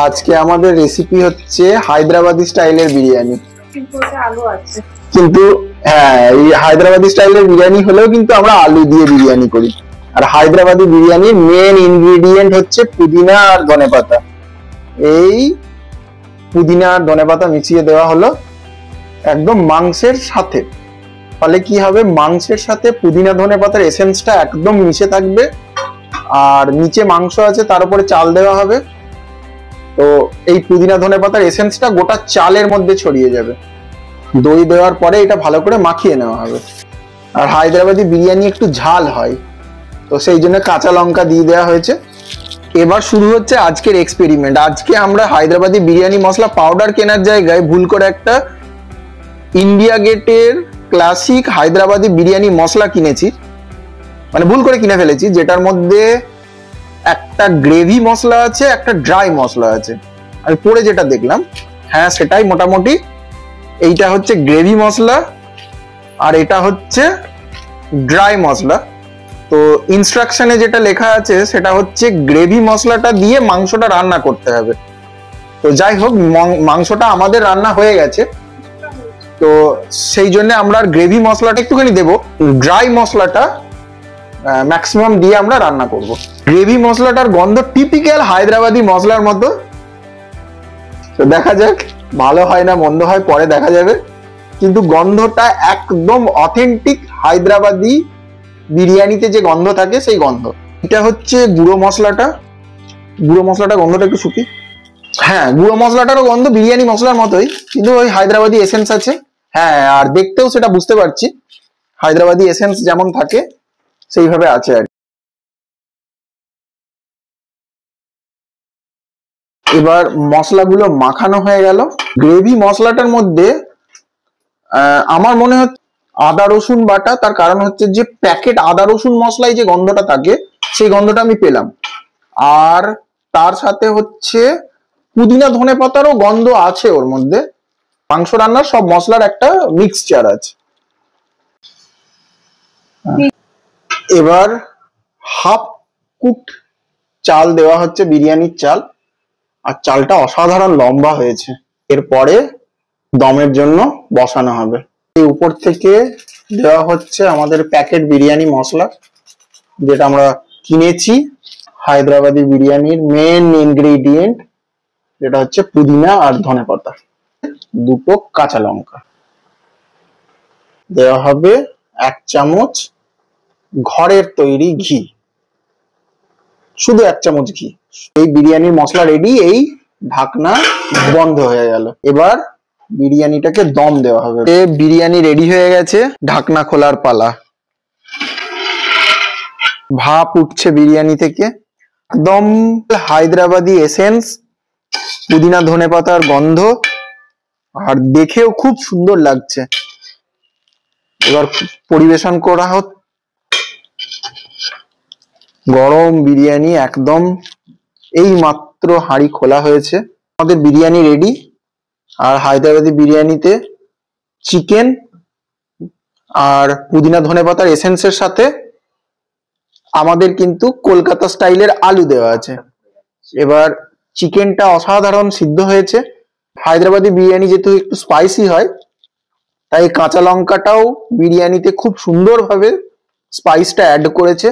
আজকে আমাদের রেসিপি হচ্ছে হায়দ্রাবাদি স্টাইলের বিরিয়ানি। কিন্তু হ্যাঁ, এই হায়দ্রাবাদি স্টাইলের বিরিয়ানি হলেও কিন্তু আমরা আলু দিয়ে বিরিয়ানি করি। আর হায়দ্রাবাদি বিরিয়ানির মেন ইনগ্রেডিয়েন্ট হচ্ছে পুদিনা আর ধনেপাতা। এই পুদিনা আর ধনেপাতা মিশিয়ে দেওয়া হলো একদম মাংসের সাথে। ফলে কি হবে, মাংসের সাথে পুদিনা ধনেপাতার এসেন্সটা একদম মিশে থাকবে। আর নিচে মাংস আছে, তার উপরে চাল দেওয়া হবে। তো এই পুদিনা ধনেপাতার এসেন্সটা গোটা চালের মধ্যে ছড়িয়ে যাবে। দই দেওয়ার পরে এটা ভালো করে মাখিয়ে নেওয়া হবে। আর হায়দ্রাবাদি বিরিয়ানি একটু ঝাল হয়, তো সেই জন্য কাঁচা লঙ্কা দিয়ে দেওয়া হয়েছে। এবার শুরু হচ্ছে আজকের এক্সপেরিমেন্ট। আজকে আমরা হায়দ্রাবাদি বিরিয়ানি মশলা পাউডার কেনার জায়গায় ভুল করে একটা ইন্ডিয়া গেটের ক্লাসিক হায়দ্রাবাদি বিরিয়ানি মশলা কিনেছি, মানে ভুল করে কিনে ফেলেছি। যেটার মধ্যে একটা গ্রেভি মশলা আছে, একটা ড্রাই মশলা আছে। আমি পরে যেটা দেখলাম, হ্যাঁ সেটাই মোটামুটি। এইটা হচ্ছে গ্রেভি মশলা আর এটা হচ্ছে ড্রাই মশলা। তো ইনস্ট্রাকশনে যেটা লেখা আছে সেটা হচ্ছে গ্রেভি মশলাটা দিয়ে মাংসটা রান্না করতে হবে। তো যাই হোক, মাংসটা আমাদের রান্না হয়ে গেছে, তো সেই জন্য আমরা গ্রেভি মশলাটা একটুখানি দেবো। ড্রাই মশলাটা ম্যাক্সিমাম দিয়ে আমরা রান্না করব। গ্রেভি মশলাটার গন্ধ টিপিক্যাল হায়দ্রাবাদি মশলার মতো। তো দেখা যাক ভালো হয় না মন্দ হয় পরে দেখা যাবে, কিন্তু গন্ধটা একদম অথেন্টিক হায়দ্রাবাদি বিরিয়ানিতে যে গন্ধ থাকে সেই গন্ধ। এটা হচ্ছে গুঁড়ো মশলাটা। গুঁড়ো মশলাটা গন্ধটা একটু শুকি। হ্যাঁ, গুঁড়ো মশলাটারও গন্ধ বিরিয়ানি মশলার মতোই, কিন্তু ওই হায়দ্রাবাদি এসেন্স আছে। হ্যাঁ, আর দেখতেও সেটা বুঝতে পারছি, হায়দ্রাবাদি এসেন্স যেমন থাকে সেইভাবে আছে আর। এবার মশলাগুলো মাখানো হয়ে গেল। গ্রেভি মশলাটার মধ্যে আমার মনে হচ্ছে আদা রসুন বাটা। তার কারণ হচ্ছে যে প্যাকেট আদা রসুন মশলায় যে গন্ধটা থাকে সেই গন্ধটা আমি পেলাম। আর তার সাথে হচ্ছে পুদিনা ধনেপাতারও গন্ধ আছে ওর মধ্যে। মাংস রান্নার সব মশলার একটা মিক্সচার আছে। এবার হাফ কুক চাল দেওয়া হচ্ছে, বিরিয়ানির চাল। আর চালটা অসাধারণ লম্বা হয়েছে। এরপরে দমের জন্য বসানো হবে। এই উপর থেকে দেওয়া হচ্ছে আমাদের প্যাকেট বিরিয়ানি মশলা, যেটা আমরা কিনেছি। হায়দ্রাবাদি বিরিয়ানির মেন ইনগ্রেডিয়েন্ট যেটা হচ্ছে পুদিনা আর ধনেপাতা। দুটো কাঁচা লঙ্কা দেওয়া হবে। 1 চামচ ঘরের তৈরি ঘি, শুধু 1 চামচ ঘি। এই বিরিয়ানির মশলা রেডি। এই ঢাকনা বন্ধ হয়ে গেল। এবার বিরিয়ানিটাকে দম দেওয়া হবে। বিরিয়ানি রেডি হয়ে গেছে, ঢাকনা খোলার পালা। ভাপ উঠছে বিরিয়ানি থেকে, একদম হায়দ্রাবাদি এসেন্স, পুদিনা ধনেপাতার গন্ধ, আর দেখেও খুব সুন্দর লাগছে। এবার পরিবেশন করা হোক। গরম বিরিয়ানি একদম এই মাত্র হাঁড়ি খোলা হয়েছে। আমাদের বিরিয়ানি রেডি। আর হায়দ্রাবাদি বিরিয়ানিতে চিকেন আর পুদিনা ধনেপাতার এসেন্সের সাথে আমাদের কিন্তু কলকাতা স্টাইলের আলু দেওয়া আছে। এবার চিকেনটা অসাধারণ সিদ্ধ হয়েছে। হায়দ্রাবাদি বিরিয়ানি যেহেতু একটু স্পাইসি হয়, তাই কাঁচা লঙ্কাটাও বিরিয়ানিতে খুব সুন্দরভাবে স্পাইসটা অ্যাড করেছে।